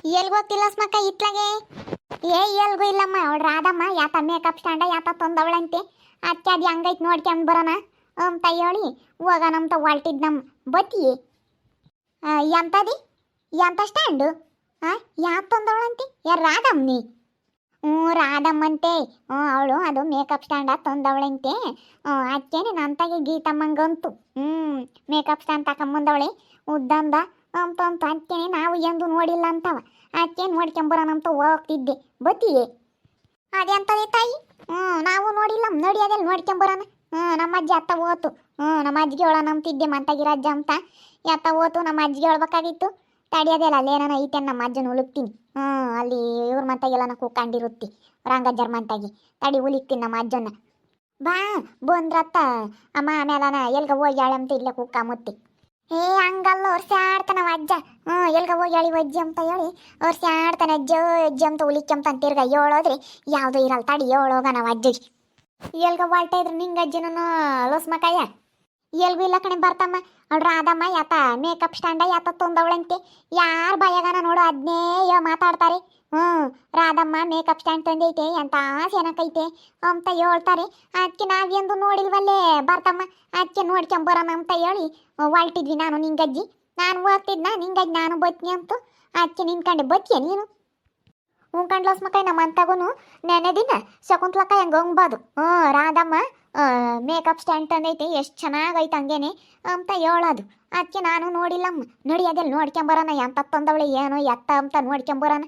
ಎಲ್ಗ ಹೋಗ್ತಿಲ್ಲ ಸ್ಮಕ್ಕ ಇತ್ಲಾಗೆ ಎಲ್ಗೂ ಇಲ್ಲಮ್ಮ ಅವಳು ರಾಧಮ್ಮ ಯಾತ ಮೇಕಪ್ ಸ್ಟ್ಯಾಂಡ ಯಾತ ತಂದವಳಂತೆ ಅದಕ್ಕೆ ಅದು ಹಂಗೈತೆ ನೋಡ್ಕೊಂಡ್ ಬರೋಣ ಅಂತ ಹೇಳಿ ಹೋಗ ನಮ್ತ ಹೊಲ್ಟಿದ್ ನಮ್ಮ ಬತ್ತಿ ಎಂತದಿ ಎಂತ ಸ್ಟ್ಯಾಂಡು ಯಾತ ತಂದವಳಂತೆ ಯಾರು ರಾಧಮ್ಮನಿ ರಾಧಮ್ಮಂತೆ ಅವಳು ಅದು ಮೇಕಪ್ ಸ್ಟ್ಯಾಂಡ ತಂದವಳಂತೆ ಅದಕ್ಕೇನೆ ನಂತಾಗೆ ಗೀತಮ್ಮಂಗಂತು ಮೇಕಪ್ ಸ್ಟ್ಯಾಂಡ್ ತಕೊಂಬಂದವಳೆ ಉದ್ದಂದ ಅಂತ ಅದಕ್ಕೇನೆ ನಾವು ಎಂದು ನೋಡಿಲ್ಲ ಅಂತವ ಅದಕ್ಕೆ ನೋಡ್ಕೊಂಬರೋಣಂತ ಹೋಗ್ತಿದ್ದೆ ಬತ್ತೀಯೇ ಅದೆಂತದೇ ತಾಯಿ ನಾವು ನೋಡಿಲ್ಲ ನಡಿ ಅದೆಲ್ಲ ನೋಡ್ಕೊಂಬರೋಣ ನಮ್ಮ ಅಜ್ಜಿ ಅತ್ತ ಹೋತು ನಮ್ಮ ಅಜ್ಜಿಗೆ ಹೇಳೋಣ ಅಂತಿದ್ದೆ ಮಂತಾಗಿರಜ್ಜ ಅಂತ ಎತ್ತ ಹೋತು ನಮ್ಮ ಅಜ್ಜಿಗೆ ಹೇಳ್ಬೇಕಾಗಿತ್ತು ತಡಿಯೋದೆಲ್ಲ ಅಲ್ಲೇನ ಐತೆ ನಮ್ಮ ಅಜ್ಜನ ಉಳುಕ್ತೀನಿ ಅಲ್ಲಿ ಇವ್ರ ಮಂತಾಗೆಲ್ಲ ಕೂಕೊಂಡಿರುತ್ತಿ ರಂಗಜ್ಜರ್ ಮಂತಾಗಿ ತಡಿ ಉಲಿಕ್ತೀನಿ ನಮ್ಮ ಅಜ್ಜನ ಬಾ ಬಂದ್ರತ್ತ ಅಮ್ಮ ಆಮೇಲನ ಎಲ್ಗ ಹೋಗಿ ಅಂತ ಇಲ್ಲೇ ಕುಕ್ಕ ಮುತ್ತಿ ಹಂಗಲ್ಲ ವರ್ಷ ಆಡ್ತಾನವ ಅಜ್ಜ ಎಲ್ಗ ಹೋಗಿ ಹೇಳಿ ಅಜ್ಜಿ ಅಂತ ಹೇಳಿ ವರ್ಷ ಆಡ್ತಾನೆ ಅಜ್ಜ ಅಜ್ಜಿ ಅಂತ ಉಲಿಕ್ಕಂತ ತಿರ್ಗ ಹೇಳೋದ್ರಿ ಯಾವುದೂ ಇರಲ್ಲ ತಡಿ ಹೇಳೋಗ ನಾವು ಅಜ್ಜಿಗೆ ಎಲ್ಗ ಹೊಲ್ಟ ಇದ್ರು ನಿಂಗೆ ಅಜ್ಜಿನೂ ಲೋಸ್ಮಕಾಯ ಎಲ್ಗೂ ಇಲ್ಲ ಕಣೆ ಬರ್ತಮ್ಮ ಅವ್ಳು ರಾಧಮ್ಮ ಯಾತ ಮೇಕಪ್ ಸ್ಟ್ಯಾಂಡ ಯಾತ ತಂದವಳಂತೆ ಯಾರು ಭಯಗನ ನೋಡು ಅದನ್ನೇ ಮಾತಾಡ್ತಾರೆ ರಾಧಮ್ಮ ಮೇಕಪ್ ಸ್ಟ್ಯಾಂಡ್ ತಂದೈತೆ ಎಂತ ಏನಕ್ಕೈತೆ ಅಂತ ಹೇಳ್ತಾರೆ ಅದಕ್ಕೆ ನಾವೆಂದು ನೋಡಿಲ್ವಲ್ಲೇ ಬರ್ತಮ್ಮ ಅದಕ್ಕೆ ನೋಡ್ಕೊಂಬರೋಣ ಅಂತ ಹೇಳಿ ಹೊಲ್ಟಿದ್ವಿ ನಾನು ನಿಂಗಜ್ಜಿ ನಾನು ಹೋಗ್ತಿದ್ನ ನಿಂಗಜ್ಜಿ ನಾನು ಬತ್ನಿ ಅಂತ ಅದಕ್ಕೆ ನಿನ್ಕಂಡೆ ಬತ್ತೀಯ ನೀನು ಉಂಕಂಡ್ಲಸ್ ಮಕ್ಕಳ ನಮ್ಮ ಅಂತಗೂ ನೆನೆ ದಿನ ಶಕುಂತ್ಲಕ್ಕ ಹೆಂಗೆ ಹಂಗ್ಬಾದು ರಾಧಮ್ಮ ಮೇಕಪ್ ಸ್ಟ್ಯಾಂಡ್ ತಂದೈತೆ ಎಷ್ಟು ಚೆನ್ನಾಗೈತೆ ಹಂಗೇನೆ ಅಂತ ಹೇಳೋದು ಅದಕ್ಕೆ ನಾನು ನೋಡಿಲ್ಲಮ್ಮ ನೋಡಿ ಅದೆಲ್ಲ ನೋಡ್ಕೊಂಬರೋಣ ಎಂತ ತಂದವಳೆ ಏನು ಎತ್ತ ಅಂತ ನೋಡ್ಕೊಂಬರೋಣ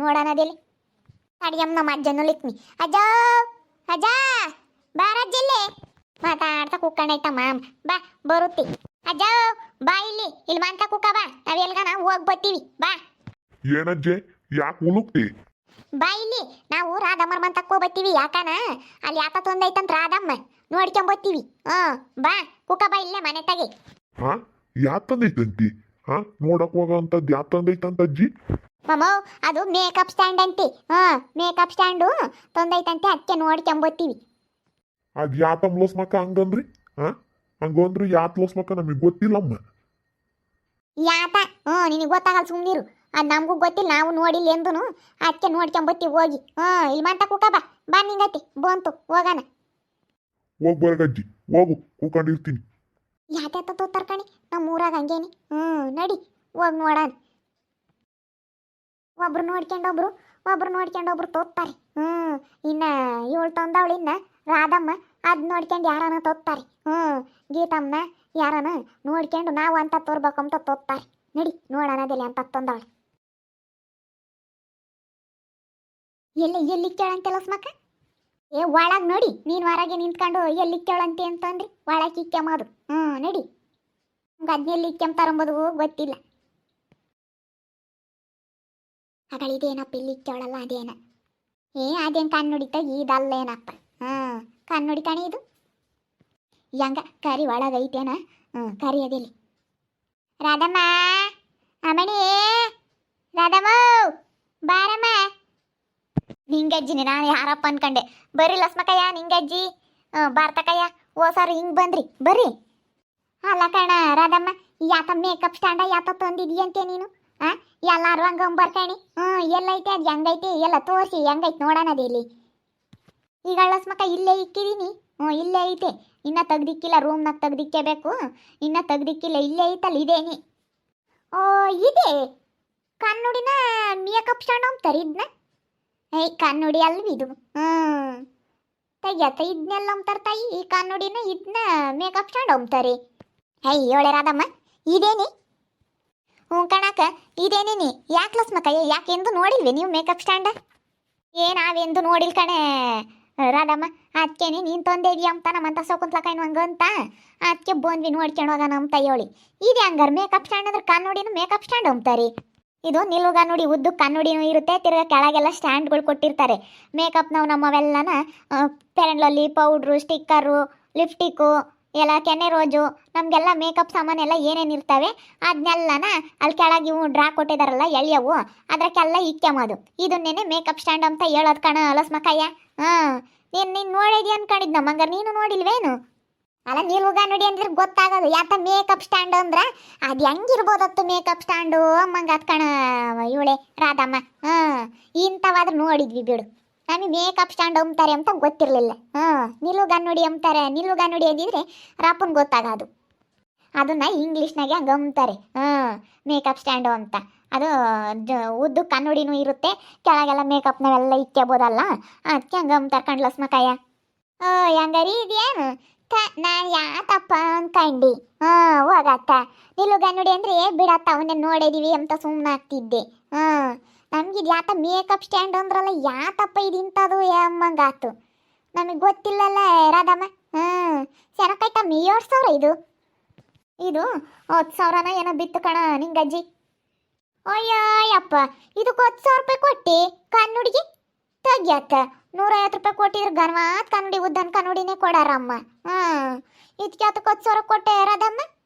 ನೋಡೋಣ ಅದೆಲ್ಲಿ ಅಡಿಯಮ್ಮ ನಮ್ಮ ಅಜ್ಜನೂ ಲಿಕ್ನಿ ಅಜ್ಜ ಅಜ್ಜ ಬಾರಜ್ಜಿಲ್ಲಿ ಮಾತಾಡ್ತಾ ಕುಕ್ಕಂಡೈತಮ್ಮ ಬಾ ಬರುತ್ತಿ ಅಜ್ಜ ಬಾ ಇಲ್ಲಿ ಮಾಂತ ಕುಕ್ಕ ಬಾ ನಾವೆಲ್ಗನ ಹೋಗಿ ಬರ್ತೀವಿ ಬಾ ಏನಜ್ಜೆ ಯಾಕೆ ಉಳುಕ್ತಿ ಬಾ ಇಲ್ಲಿ ನಾವು ರಾಧಮ್ಮರ ಮಂತಕ್ಕೆ ಹೋಗ್ಬತ್ತೀವಿ ಯಾಕನ ಅಲ್ಲಿ ಯಾಕ ತೊಂದೈತಂತ ರಾಧಮ್ಮ ನೋಡ್ಕೊಂಬತ್ತೀವಿ ಬಾ ಕುಕ್ಕ ಬಾ ಇಲ್ಲೇ ಮನೆ ತಗೆ ಯಾತ್ ತಂದೈತಂತಿ ನೋಡಕ್ ಹೋಗಂತದ್ ಯಾತ್ ತಂದೈತಂತ ಅಜ್ಜಿ ಮಮ್ಮ ಅದು ಮೇಕಪ್ ಸ್ಟ್ಯಾಂಡ್ ಅಂತೆ ಮೇಕಪ್ ಸ್ಟ್ಯಾಂಡು ತೊಂದೈತಂತೆ ಅದಕ್ಕೆ ನೋಡ್ಕೊಂಬತ್ತೀವಿ ಅದ್ ಯಾತಮ್ ಲೋಸ್ ಮಕ್ಕ ಹಂಗಂದ್ರಿ ಹಂಗಂದ್ರಿ ಯಾತ್ ಲೋಸ್ ಮಕ್ಕ ನಮಗ್ ಗೊತ್ತಿಲ್ಲಮ್ಮ ಯಾತ ನಿನಗೆ ಗೊತ್ತಾಗಲ್ಲ ಸುಮ್ಮನಿರು ಅದು ನಮಗೂ ಗೊತ್ತಿಲ್ಲ ನಾವು ನೋಡಿಲ್ಲ ಎಂದೂ ಅದಕ್ಕೆ ನೋಡ್ಕೊಂಬತ್ತೀವಿ ಹೋಗಿ ಇಲ್ಲಿ ಮಂತ ಕುಕ್ಕ ಬಾ ಬಾ ನಿಂಗತಿ ಬಂತು ಹೋಗೋಣ ಹೋಗ್ ಬರಗಜ್ಜಿ ಹೋಗು ಕೂಕೊಂಡಿರ್ತೀನಿ ಯಾತ ತೋತಾರ್ಕಣಿ ನಮ್ಮ ಊರಾಗ ಹಂಗೇನಿ ನಡಿ ಹೋಗಿ ನೋಡೋಣ ಒಬ್ರು ನೋಡ್ಕೊಂಡೊಬ್ರು ತೋತ್ತಾರೆ ಇನ್ನ ಇವಳು ತಂದವಳು ಇನ್ನ ರಾಧಮ್ಮ ಅದ್ ನೋಡ್ಕೊಂಡು ಯಾರನ ತೋತ್ತಾರೆ ಗೀತಮ್ಮನ ಯಾರನ ನೋಡ್ಕೊಂಡು ನಾವು ಅಂತ ತೋರ್ಬೇಕಂತ ತೋತ್ತಾರೆ ನಡಿ ನೋಡೋಣ ಅದೆಲ್ಲ ಅಂತ ತಂದವಳು ಎಲ್ಲಿ ಕೇಳಂತೆಲ್ಲ ಸ್ಮಕ್ಕ ಒಳಗೆ ನೋಡಿ ನೀನು ಹೊರಗೆ ನಿಂತ್ಕೊಂಡು ಎಲ್ಲಿ ಕೇಳಂತೆ ಅಂತಂದ್ರಿ ಒಳಗೆ ಇಕ್ಕೆಂಬೋದು ನಡಿ ಹಂಗೆ ಅದನ್ನೆಲ್ಲಿ ಇಕ್ಕೆಂತಾರಂಬೋದು ಗೊತ್ತಿಲ್ಲ ಅಗಳಿದೇನಪ್ಪ ಇಲ್ಲಿ ಕೇಳಲ್ಲ ಅದೇನ ಅದೇನು ಕಣ್ಣುಡಿತ ಇದಲ್ಲೇನಪ್ಪ ಕಣ್ಣುಡಿ ಕಣಿ ಇದು ಹೆಂಗ ಕರಿ ಒಳಗೈತೇನ ಕರಿ ಅದಿಲ್ಲಿ ರಾಧಮ್ಮ ಅಮ್ಮಣಿ ರಾಧಮ್ಮ ಬಾರಮ್ಮ ನಿಂಗಜ್ಜಿನಿ ನಾನು ಯಾರಪ್ಪ ಅನ್ಕಂಡೆ ಬರ್ರಿ ಲಸ್ಮಕಯ್ಯ ನಿಂಗಜ್ಜಿ ಬಾರ್ತಕಯ್ಯ ಓಸಾರು ಹಿಂಗೆ ಬಂದ್ರಿ ಬರ್ರಿ ಅಲ್ಲ ಕಣ ರಾಧಮ್ಮ ಯಾತ ಮೇಕಪ್ ಸ್ಟ್ಯಾಂಡ ಯಾತ ತಂದಿದ್ಯಂತೆ ನೀನು ಎಲ್ಲಾರು ಹಂಗಂಬರ್ಕಣಿ ಎಲ್ಲೈತೆ ಅದು ಹೆಂಗೈತೆ ಎಲ್ಲ ತೋರಿಸಿ ಹೆಂಗೈತೆ ನೋಡೋಣ ಅದೇಲಿ ಈಗ ಲಸ್ಮಕ ಇಲ್ಲೇ ಇಕ್ಕಿದೀನಿ ಇಲ್ಲೇ ಐತೆ ಇನ್ನ ತೆಗ್ದಿಕ್ಕಿಲ್ಲ ರೂಮ್ನಾಗ ತೆಗ್ದಿಕ್ಕೇಬೇಕು ಇನ್ನ ತೆಗ್ದಿಕ್ಕಿಲ್ಲ ಇಲ್ಲೇ ಐತಲ್ಲ ಇದೇನಿ ಇದೆ ಕಣ್ಣುಡಿನ ಮೇಕಪ್ ಸ್ಟ್ಯಾಂಡ್ ಅಂತಾರೆ ಇದನ್ನ ಕಣ್ಣುಡಿ ಅಲ್ವಿದು ತೆಗ್ಯತ್ತ ಇದನ್ನೆಲ್ಲ ಅಂತಾರೆ ತಾಯಿ ಈ ಕಣ್ಣುಡಿನ ಇದನ್ನ ಮೇಕಪ್ ಸ್ಟ್ಯಾಂಡ್ ಅಂತಾರೆ ಹೇಳೆ ರಾಧಮ್ಮ ಇದೇನಿ ಕಣಕ ಇದೇನೇನಿ ಯಾಕೆ ಲಸ್ಮಕ್ಕ ಯಾಕೆ ಎಂದು ನೋಡಿಲ್ವೇ ನೀವು ಮೇಕಪ್ ಸ್ಟ್ಯಾಂಡ ನಾವೆಂದು ನೋಡಿಲ್ ಕಣೆ ರಾಧಮ್ಮ ಅದಕ್ಕೇನೆ ನೀನು ತಂದೆ ಇದೆಯಾ ಅಂತ ನಮ್ಮಂತ ಸೋಕುಂತ್ಲಕಾಯಿನ ಹಂಗಂತ ಅದಕ್ಕೆ ಬಂದ್ವಿ ನೋಡ್ಕೊಂಡು ಹೋಗೋಣ ಅಂತ ಹೇಳಿ ಇದೆ ಹಂಗಾರೆ ಮೇಕಪ್ ಸ್ಟ್ಯಾಂಡ್ ಅಂದ್ರೆ ಕಣ್ಣುಡಿನ ಮೇಕಪ್ ಸ್ಟ್ಯಾಂಡ್ ಅಂತಾರೆ ಇದು ನಿಲುಗ ನೋಡಿ ಉದ್ದು ಕಣ್ಣುಡಿನೂ ಇರುತ್ತೆ ತಿರ್ಗಾ ಕೆಳಗೆಲ್ಲ ಸ್ಟ್ಯಾಂಡ್ಗಳು ಕೊಟ್ಟಿರ್ತಾರೆ ಮೇಕಪ್ನವು ನಮ್ಮವೆಲ್ಲನ ಪೆರನ್ಲಲ್ಲಿ ಪೌಡ್ರು ಸ್ಟಿಕ್ಕರು ಲಿಪ್ಸ್ಟಿಕ್ಕು ಎಲ್ಲ ಕೆನೆ ರೋಜು ನಮಗೆಲ್ಲ ಮೇಕಪ್ ಸಾಮಾನೆಲ್ಲ ಏನೇನು ಇರ್ತವೆ ಅದನ್ನೆಲ್ಲನ ಅಲ್ಲಿ ಕೆಳಗೆ ಇವು ಡ್ರಾ ಕೊಟ್ಟಿದಾರಲ್ಲ ಎಳ್ಯವು ಅದಕ್ಕೆಲ್ಲ ಇಕ್ಕೆಂಬೋದು ಇದನ್ನೇನೆ ಮೇಕಪ್ ಸ್ಟ್ಯಾಂಡ್ ಅಂತ ಹೇಳೋದು ಕಣ ಲಸ್ಮಕಯ್ಯ ನೀನು ನೋಡಿದ್ಯ ಅನ್ಕೊಂಡಿದ್ದ ನಮ್ಮಂಗಾರೆ ನೀನು ನೋಡಿಲ್ವೇನು ಅಲ್ಲ ನಿಲ್ವುಗ ನೋಡಿ ಅಂದ್ರೆ ಗೊತ್ತಾಗೋದು ಯಾತ ಮೇಕಪ್ ಸ್ಟ್ಯಾಂಡ್ ಅಂದ್ರ ಅದು ಹೆಂಗಿರ್ಬೋದತ್ತು ಮೇಕಪ್ ಸ್ಟ್ಯಾಂಡು ಅಮ್ಮಂಗ ಅತ್ಕಣ ಇವಳೆ ರಾಧಮ್ಮ ಇಂಥವಾದ್ರೆ ನೋಡಿದ್ವಿ ಬಿಡು. ನಮಗೆ ಮೇಕಪ್ ಸ್ಟ್ಯಾಂಡ್ ಅಂತಾರೆ ಅಂತ ಗೊತ್ತಿರಲಿಲ್ಲ. ನಿಲುಗ ನೋಡಿ ಅಂತಾರೆ, ನಿಲುಗ ನೋಡಿ ಅಂದಿದ್ರೆ ರಾಪನ್ ಗೊತ್ತಾಗೋದು. ಅದನ್ನ ಇಂಗ್ಲೀಷ್ನಾಗೆ ಹಂಗೆ ಅಂತಾರೆ ಮೇಕಪ್ ಸ್ಟ್ಯಾಂಡು ಅಂತ. ಅದು ಉದ್ದು ಕನ್ನಡಿನೂ ಇರುತ್ತೆ, ಕೆಳಗೆಲ್ಲ ಮೇಕಪ್ನಾವೆಲ್ಲ ಇಕ್ಕೋಬೋದಲ್ಲ, ಅದಕ್ಕೆ ಹಂಗೆ ಅಂತಾರೆ ಕಣ್ಲಸ್ಮಕಾಯ. ಹೆಂಗಾರಿ ಇದೇನು ನಾನು ಯಾತಪ್ಪ ಅನ್ಕಂಡು ಹೋಗತ್ತ ನಿಲುಗ ನೋಡಿ ಅಂದರೆ ಬಿಡತ್ತ ಅವನ್ನೇ ನೋಡಿದೀವಿ ಅಂತ ಸುಮ್ಮನೆ ಆಗ್ತಿದ್ದೆ. ನಮ್ಗಿದು ಯಾತ ಮೇಕಪ್ ಸ್ಟ್ಯಾಂಡ್ ಅಂದ್ರಲ್ಲ ಯಾತಪ್ಪ ಇದು ಇಂಥದ್ದು ಅಮ್ಮಂಗಾತು, ನಮಗೆ ಗೊತ್ತಿಲ್ಲಲ್ಲ ರಾಧಮ್ಮ. ಚೆನ್ನಾಗೈತಮ್ಮ 7,000 ಇದು 10,000 ಏನೋ ಬಿತ್ತು ಕಣ ನಿಂಗಜ್ಜಿ. ಅಯ್ಯಪ್ಪ ಇದಕ್ಕೆ 10,000 ರೂಪಾಯಿ ಕೊಟ್ಟು ಕನ್ನಡಿಗೆ ತೆಗ್ಯಾತ. 150 ರೂಪಾಯಿ ಕೊಟ್ಟಿದ್ರೆ ಗನ್ವಾತ್ ಕನ್ನಡಿ ಉದ್ದನ್ ಕನ್ನಡಿನೇ ಕೊಡಾರಮ್ಮ. ಇದಕ್ಕೆ ಅದಕ್ಕೆ 10,000 ಕೊಟ್ಟೆ ರಾಧಮ್ಮ.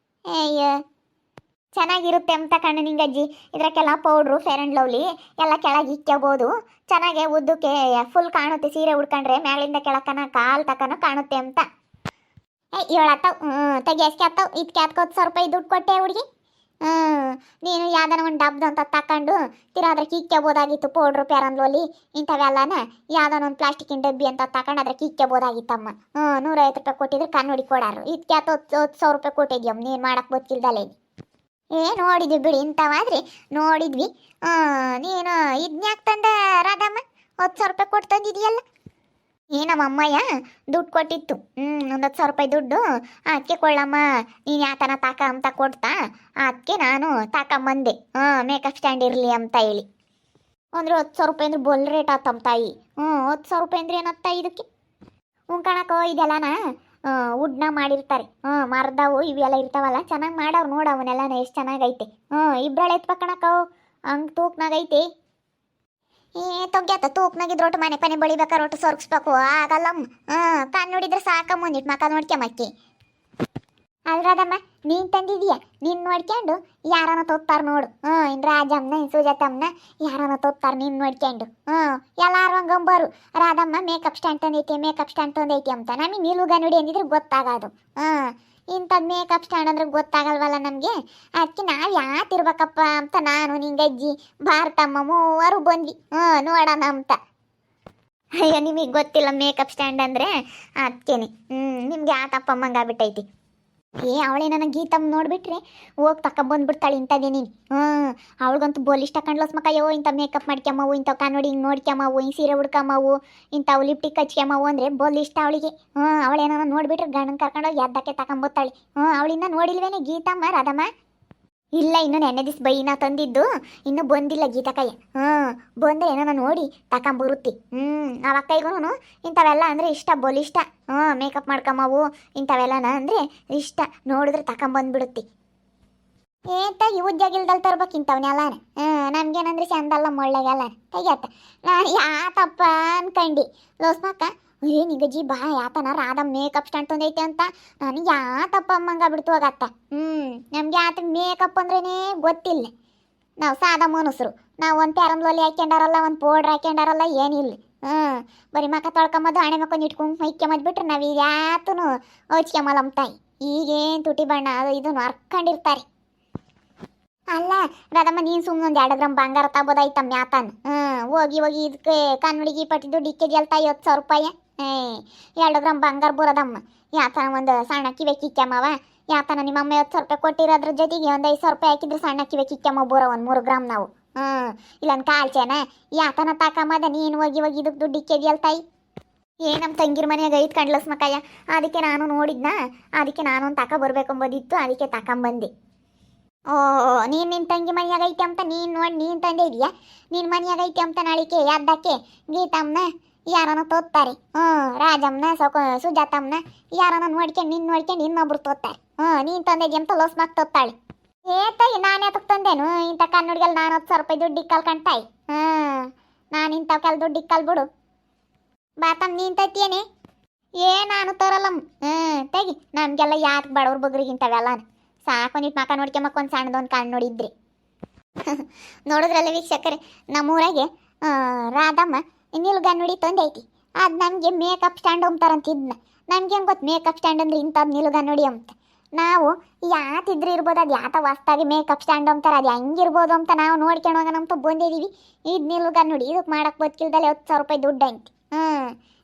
ಅಯ್ಯ ಚೆನ್ನಾಗಿರುತ್ತೆ ಅಂತ ಕಣ್ಣ ನಿಂಗಜ್ಜಿ. ಇದಕ್ಕೆಲ್ಲ ಪೌಡ್ರು ಫೇರ್ ಆ್ಯಂಡ್ ಲವ್ಲಿ ಎಲ್ಲ ಕೆಳಗೆ ಇಕ್ಕೋಬೋದು. ಚೆನ್ನಾಗೆ ಉದ್ದಕ್ಕೆ ಫುಲ್ ಕಾಣುತ್ತೆ, ಸೀರೆ ಉಡ್ಕೊಂಡ್ರೆ ಮ್ಯಾಲಿಂದ ಕೆಳಕನ ಕಾಲು ತಕನ ಕಾಣುತ್ತೆ ಅಂತ. ಹೇಳತ್ತವ್ ತೆಗಿಯಸ್ಕೆ ಆತ್ತವ್. ಇದಕ್ಕೆ ಅದಕ್ಕೆ 10,000 ರೂಪಾಯಿ ದುಡ್ಡು ಕೊಟ್ಟೆ ಹುಡುಗಿ. ನೀನು ಯಾವ್ದಾನ ಒಂದು ಡಬ್ದು ಅಂತ ತಕೊಂಡು ತಿರಾದ್ರಕ್ಕೆ ಇಕ್ಕೋಬೋದಾಗಿತ್ತು. ಪೌಡ್ರು ಫೇರ್ ಆ್ಯಂಡ್ ಲವ್ಲಿ ಇಂಥವೆಲ್ಲನ ಯಾವ್ದಾನ ಒಂದು ಪ್ಲಾಸ್ಟಿಕ್ಕಿನ ಡಬ್ಬಿ ಅಂತ ತಕೊಂಡು ಅದ್ರಕ್ಕೆ ಇಕ್ಕೋಬೋದಾಗಿತ್ತಮ್ಮ. 150 ರೂಪಾಯಿ ಕೊಟ್ಟಿದ್ರೆ ಕನ್ನಡಿ ಕೊಡಾರು. ಇದಕ್ಕೆ 10,000 ರೂಪಾಯಿ ಕೊಟ್ಟಿದ್ಯಮ್ಮ. ನೀನು ಮಾಡಕ್ಕೆ ಗೊತ್ತಿಲ್ದಲೇ ನೋಡಿದ್ವಿ ಬಿಡಿ, ಇಂಥವಾದ್ರಿ ನೋಡಿದ್ವಿ. ನೀನು ಇದನ್ಯಾಕೆ ತಂದ ರಾಧಮ್ಮ? 10,000 ರೂಪಾಯಿ ಕೊಟ್ಟು ತಂದಿದೆಯಲ್ಲ. ನಮ್ಮ ಅಮ್ಮಯ್ಯ ದುಡ್ಡು ಕೊಟ್ಟಿತ್ತು, ಒಂದು 10,000 ರೂಪಾಯಿ ದುಡ್ಡು. ಅದಕ್ಕೆ ಕೊಳ್ಳಮ್ಮ ನೀನು ಯಾತನ ತಾಕ ಅಂತ ಕೊಡ್ತಾ, ಅದಕ್ಕೆ ನಾನು ತಾಕಂಬಂದೆ ಮೇಕಪ್ ಸ್ಟ್ಯಾಂಡ್ ಇರಲಿ ಅಂತ ಹೇಳಿ. ಅಂದರೆ 10,000 ರೂಪಾಯಿ ಅಂದ್ರೆ ಬೊಲ್ ರೇಟ್ ಆತಮ್ಮ ತಾಯಿ. 10,000 ರೂಪಾಯಿ ಅಂದ್ರೆ ಏನತ್ತ ಇದಕ್ಕೆ? ಕಣಕೋ ಇದೆಲ್ಲನ ವುಡ್ನ ಮಾಡಿರ್ತಾರೆ, ಮರದವು ಇವೆಲ್ಲ ಇರ್ತಾವಲ್ಲ, ಚೆನ್ನಾಗಿ ಮಾಡವ್ರು ನೋಡು ಅವನ್ನೆಲ್ಲನ ಎಷ್ಟು ಚೆನ್ನಾಗೈತೆ. ಇಬ್ಬರಳೆ ಎತ್ಬೇಕಣಕವು ಹಂಗೆ ತೂಕ್ನಾಗೈತೆ. ತೊಗ್ಯಾತ ತೂಕ್ನಾಗಿದ್ದು ರೊಟ್ಟು ಮನೆ ಪನೆ ಬಳಿಬೇಕಾರೆ ರೊಟ್ಟು ಸೊರ್ಗಿಸ್ಬೇಕು ಆಗಲ್ಲಮ್ಮ. ನೋಡಿದ್ರೆ ಸಾಕಮ್ಮ ಒಂದಿಟ್ಟು ಮಕ್ಕ ನೋಡ್ಕೊಂಬಕ್ಕಿ ಅಲ್ರಾದಮ್ಮ. ನೀನು ತಂದಿದೀಯ, ನೀನು ನೋಡ್ಕೊಂಡು ಯಾರನ್ನ ತೊತ್ತಾರ ನೋಡು. ಇನ್ನು ರಾಜಮ್ಮನ ಸುಜಾತಮ್ಮನ ಯಾರನ್ನ ತೊತ್ತಾರ ನೀನು ನೋಡ್ಕೊಂಡು. ಎಲ್ಲಾರು ಹಂಗಂಬರು ರಾಧಮ್ಮ ಮೇಕಪ್ ಸ್ಟ್ಯಾಂಡ್ ತಂದೈತಿ ಮೇಕಪ್ ಸ್ಟ್ಯಾಂಡ್ ತಂದೈತಿ ಅಂತ. ನಮಗೆ ನಿಲುಗ ನೋಡಿ ಅಂದಿದ್ರೆ ಗೊತ್ತಾಗೋದು. ಇಂಥದ್ದು ಮೇಕಪ್ ಸ್ಟ್ಯಾಂಡ್ ಅಂದ್ರೆ ಗೊತ್ತಾಗಲ್ವಲ್ಲ ನಮಗೆ. ಅದಕ್ಕೆ ನಾವು ಯಾತಿರ್ಬೇಕಪ್ಪ ಅಂತ ನಾನು ನಿಂಗಜ್ಜಿ ಭಾರತಮ್ಮ ಮೂವರು ಬಂದ್ವಿ ನೋಡೋಣ ಅಂತ. ಅಯ್ಯೋ ನಿಮಗೆ ಗೊತ್ತಿಲ್ಲ ಮೇಕಪ್ ಸ್ಟ್ಯಾಂಡ್ ಅಂದರೆ ಅದಕ್ಕೇನೆ ನಿಮ್ಗೆ ಯಾತಪ್ಪಮ್ಮಂಗೆ ಆಗ್ಬಿಟ್ಟೈತಿ. ಅವಳೇ ನನಗೆ ಗೀತಮ್ಮ ನೋಡ್ಬಿಟ್ರೆ ಹೋಗಿ ತಕೊಂಬಂದ್ಬಿಡ್ತಾಳೆ ಇಂಥದ್ದೇ ನೀನು. ಅವಳಿಗಂತೂ ಬೋಲಿಷ್ಟ ಕಂಡ್ಲಸ್ ಮಕ್ಕಯ್ಯೋ ಇಂಥ ಮೇಕಪ್ ಮಾಡ್ಕೊಂಬವು, ಇಂಥವು ಕನ್ನಡಿ ಹಿಂಗೆ ನೋಡ್ಕೊಂಬವು, ಹಿಂಗೆ ಸೀರೆ ಉಡ್ಕೊಂಬವು, ಇಂಥವು ಲಿಪ್ಟಿಕ್ ಹಚ್ಕೊಂಬವು ಅಂದರೆ ಬೋಲಿಷ್ಟ ಅವಳಿಗೆ. ಅವಳೇನ ನೋಡ್ಬಿಟ್ರೆ ಗಂಡನ ಕರ್ಕೊಂಡೋಗಿ ಎದ್ದಕ್ಕೆ ತಕೊಂಬತ್ತಾಳೆ. ಅವಳಿಂದ ನೋಡಿಲ್ವೇನೆ ಗೀತಮ್ಮ ರಾಧಮ್ಮ? ಇಲ್ಲ, ಇನ್ನು ನೆನ್ನೆ ದಿವ್ಸ ಬೈನ ತಂದಿದ್ದು ಇನ್ನೂ ಬಂದಿಲ್ಲ ಗೀತಕಯ್ಯ. ಬಂದರೆ ಏನೋ ನೋಡಿ ತಕೊಂಬರುತ್ತೆ. ಆ ಅಕ್ಕಯ್ಗೂ ಇಂಥವೆಲ್ಲ ಅಂದರೆ ಇಷ್ಟ, ಬೋಲಿಷ್ಟ. ಮೇಕಪ್ ಮಾಡ್ಕೊಂಬವು ಇಂಥವೆಲ್ಲನ ಅಂದರೆ ಇಷ್ಟ. ನೋಡಿದ್ರೆ ತಕೊಂಬಂದ್ಬಿಡುತ್ತೆ. ಏತಾಗಿ ಉದ್ಯೋಗಿಲ್ದಲ್ಲಿ ತರ್ಬೇಕು ಇಂಥವನ್ನೆಲ್ಲ. ನಮ್ಗೇನಂದ್ರೆ ಚಂದಲ್ಲ ಮೊಳ್ಳೆಗೆಲ್ಲ ತೆಗಿಯತ್ತ. ನಾನು ಯಾತಪ್ಪ ಅನ್ಕಂಡು ಲೋಸ್ಮಕ್ಕ ನಿಗಜ್ಜಿ ಬಾ ಯಾತನ ರಾಧ ಮೇಕಪ್ ಸ್ಟ್ಯಾಂಡ್ ತಂದೈತೆ ಅಂತ ನನಗೆ ಯಾತಪ್ಪ ಅಮ್ಮಂಗ ಬಿಡ್ತು ಹೋಗತ್ತ. ನಮ್ಗೆ ಯಾತ ಮೇಕಪ್ ಅಂದ್ರೇ ಗೊತ್ತಿಲ್ಲ. ನಾವು ಸಾದಾ ಮನುಷ್ಯರು. ನಾವು ಒಂದು ಪ್ಯಾರಂಬ್ಲೋಲಿ ಹಾಕ್ಯಂಡಾರಲ್ಲ, ಒಂದು ಪೌಡ್ರ್ ಹಾಕ್ಯಂಡಾರಲ್ಲ, ಏನಿಲ್ಲ. ಬರೀ ಮಕ್ಕ ತೊಳ್ಕೊಂಬದು ಹಣೆ ಮಕ್ಕೊಂಡು ಇಟ್ಕೊಂಡು ಹೊಯ್ಕೊಂಬದ್ ಬಿಟ್ರೆ ನಾವು ಈಗ ಯಾತೂ ಹಚ್ಕೊಂಬಲ್ಲಮ್ಮ ತಾಯಿ. ಈಗೇನು ತುಟಿ ಬಣ್ಣ ಅದು ಇದನ್ನು ಹರ್ಕೊಂಡಿರ್ತಾರೆ. ಅಲ್ಲ ರಾಧಮ್ಮ, ನೀನು ಸುಮ್ಮನೆ ಒಂದು 2 ಗ್ರಾಮ್ ಬಂಗಾರ ತಗೋದಾಯ್ತಮ್ಮ ಯಾತನ. ಹೋಗಿ ಇದಕ್ಕೆ ಕನ್ನಡಿಗೆ ಪಟ್ಟಿದ್ದು ಡಿಕ್ಕೆಜಿ ಅಲ್ತಾ 50,000 ರೂಪಾಯಿ. 2 ಗ್ರಾಮ್ ಬಂಗಾರ ಬರೋದಮ್ಮ. ಯಾತನ ಒಂದು ಸಣ್ಣ ಕಿವೆ ಕಿಕ್ಕಮ್ಮವ. ಯಾತನ ನಿಮ್ಮ ಅಮ್ಮ 50,000 ರೂಪಾಯಿ ಕೊಟ್ಟಿರೋದ್ರ ಜೊತೆಗೆ ಒಂದು 5,000 ರೂಪಾಯಿ ಹಾಕಿದ್ರೆ ಸಣ್ಣ ಕಿವೆ ಕಿಕ್ಕಮ್ಮ ಬರೋ ಒಂದು 3 ಗ್ರಾಮ್ ನಾವು. ಇಲ್ಲೊಂದು ಕಾಲ್ಚೆನ ಯಾತನ ತಾಕಮ್ಮದ. ನೀನು ಹೋಗಿ ಇದಕ್ಕೆ ದುಡ್ಡು ಡಿಕ್ಕೆಜಿ ಅಲ್ತಾಯಿ. ನಮ್ಮ ತಂಗಿರ ಮನೆಯಾಗ ಐದು ಕಂಡ್ಲಸ್ ಮಕ್ಕಯ್ಯ. ಅದಕ್ಕೆ ನಾನು ನೋಡಿದ್ನ, ಅದಕ್ಕೆ ನಾನು ಒಂದು ತಕ ಬರ್ಬೇಕಂಬೋದಿತ್ತು, ಅದಕ್ಕೆ ತಕೊಂಬಂದೆ. ನೀನು ನಿನ್ನ ತಂಗಿ ಮನೆಯಾಗ ಐತೆ ಅಂತ ನೀನು ನೋಡಿ ನೀನು ತಂದೆ ಇದೆಯಾ? ನಿನ್ನ ಮನೆಯಾಗ ಐತೆ ಅಂತ ನಾಳಿಕೆ ಯಾದ್ದಕ್ಕೆ ಗೀತಮ್ಮನ ಯಾರನ್ನ ತೋತ್ತಾರೆ. ರಾಜಮ್ಮನ ಸುಜಾತಮ್ಮನ ಯಾರನ್ನ ನೋಡ್ಕೊಂಡು ನಿನ್ನ ನೋಡ್ಕೊಂಡು ಇನ್ನೊಬ್ರು ತೋತ್ತಾರೆ. ನೀನು ತಂದೆಗೆ ಅಂತ ಲೋಸ್ ಮಾಕ್ ತೋತ್ತಾಳೆ. ಏತಾಯಿ ನಾನು ಯಾತಕ್ಕೆ ತಂದೇನು ಇಂಥ ಕನ್ನಡಿಗೆಲ್ಲ ನಾನು 10,000 ರೂಪಾಯಿ ದುಡ್ಡು ಇಕ್ಕಲ್ ಕಣ್ತಾಯಿ. ನಾನು ಇಂಥವ್ಕೆಲ್ಲ ದುಡ್ಡು ಇಕ್ಕಲ್ ಬಿಡು. ಬಾತಮ್ಮ ನೀನು ತತ್ತೀಯೇನೆ? ನಾನು ತರಲ್ಲಮ್ಮ. ತೆಗಿ, ನಮಗೆಲ್ಲ ಯಾಕೆ ಬಡವ್ರ ಬಗ್ರಿಗಿಂತವೆಲ್ಲ ಸಾಕೊಂದಿಟ್ಟು ಮಕ್ಕ ನೋಡ್ಕೊಂಬಕ್ಕೊಂದು ಸಣ್ಣದೊಂದು ಕಣ್ಣು ನೋಡಿದ್ರಿ. ನೋಡಿದ್ರಲ್ಲ ವೀಕ್ಷಕರೇ, ನಮ್ಮೂರಾಗೆ ರಾಧಮ್ಮ ನಿಲ್ಗ ನೋಡಿ ತಂದೈತಿ. ಅದು ನಮಗೆ ಮೇಕಪ್ ಸ್ಟ್ಯಾಂಡ್ ಅಂತಾರಂತಿದ್ನ ನಮ್ಗೇನು ಗೊತ್ತು ಮೇಕಪ್ ಸ್ಟ್ಯಾಂಡ್ ಅಂದ್ರೆ ಇಂಥದ್ದು ನಿಲ್ಗ ನೋಡಿ ಅಂತ ನಾವು ಯಾತಿದ್ರೆ ಇರ್ಬೋದು ಅದು ಯಾತ ವಾಸ್ತಾಗಿ ಮೇಕಪ್ ಸ್ಟ್ಯಾಂಡ್ ಅಂತಾರೆ ಅದು ಹೆಂಗಿರ್ಬೋದು ಅಂತ ನಾವು ನೋಡ್ಕೊಂಡು ಹೋಗೋಣಂತ ಬಂದಿದ್ದೀವಿ ಇದು ನಿಲ್ಗ ನೋಡಿ ಇದಕ್ಕೆ ಮಾಡಕ್ಕೆ ಬದುಕಿಲ್ದಲ್ಲಿ 10,000 ರೂಪಾಯಿ ದುಡ್ಡು ಅಂತಿ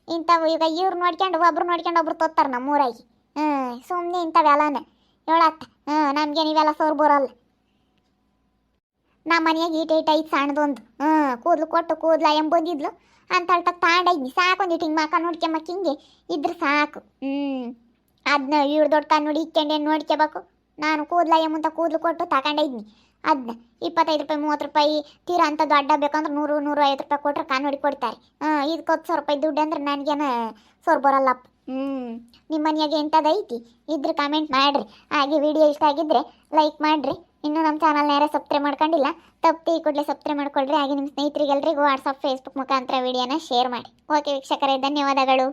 ಇಂಥವು ಈಗ ಇವ್ರು ನೋಡ್ಕೊಂಡು ಒಬ್ರು ತೊತ್ತಾರೆ ನಮ್ಮೂರಾಗಿ ಸುಮ್ಮನೆ ಇಂಥವೆಲ್ಲನೇ ಹೇಳತ್ತ ನಮ್ಗೇನು ಇವೆಲ್ಲ ಸೋರ್ ಬರಲ್ಲ ನಮ್ಮ ಮನೆಯಾಗ ಈಟೈಟ್ ಐದು ಸಣ್ಣದೊಂದು ಕೂದಲು ಕೊಟ್ಟು ಕೂದಲ ಬಂದಿದ್ಲು ಅಂತ ಅಳ್ತಕ್ಕೆ ತಾಂಡೈದ್ನಿ ಸಾಕು ಒಂದಿಟ್ಟು ಹಿಂಗೆ ಮಕ್ಕ ನೋಡ್ಕೊಂಬಕ್ಕೆ ಹಿಂಗೆ ಇದ್ರೆ ಸಾಕು ಅದನ್ನ ಇವ್ರು ದೊಡ್ಡ ಕಣ್ಣುಡಿ ಇಕ್ಕೊಂಡೇನು ನೋಡ್ಕೋಬೇಕು ನಾನು ಕೂದಲ ಎಂಬಂತ ಕೂದಲು ಕೊಟ್ಟು ತಗೊಂಡೈದ್ನಿ ಅದನ್ನ 25 ರೂಪಾಯಿ 30 ರೂಪಾಯಿ ತೀರ ಅಂತ ದೊಡ್ಡ ಬೇಕಂದ್ರೆ 100-150 ರೂಪಾಯಿ ಕೊಟ್ರೆ ಕಣ್ಣುಡಿ ಕೊಡ್ತಾರೆ ಇದಕ್ಕೆ 10,000 ರೂಪಾಯಿ ದುಡ್ಡು ಅಂದ್ರೆ ನನಗೇನು ಸೋರ್ ಬರಲ್ಲಪ್ಪ ನಿಮ್ಮ ಮನೆಯಾಗೆ ಎಂಥದೈತಿ ಇದ್ರೆ ಕಮೆಂಟ್ ಮಾಡಿರಿ ಹಾಗೆ ವಿಡಿಯೋ ಇಷ್ಟ ಆಗಿದ್ರೆ ಲೈಕ್ ಮಾಡಿರಿ ಇನ್ನೂ ನಮ್ಮ ಚಾನಲ್ನ ಯಾರೇ ಸಬ್ಸ್ಕ್ರೈಬ್ ಮಾಡ್ಕೊಂಡಿಲ್ಲ ತಪ್ಪು ಈ ಕೂಡಲೇ ಸಬ್ಸ್ಕ್ರೈಬ್ ಮಾಡ್ಕೊಳ್ರಿ ಹಾಗೆ ನಿಮ್ಮ ಸ್ನೇಹಿತರಿಗೆಲ್ಲರಿಗೂ ವಾಟ್ಸಪ್ ಫೇಸ್ಬುಕ್ ಮುಖಾಂತರ ವಿಡಿಯೋನ ಶೇರ್ ಮಾಡಿ ಓಕೆ ವೀಕ್ಷಕರೇ ಧನ್ಯವಾದಗಳು.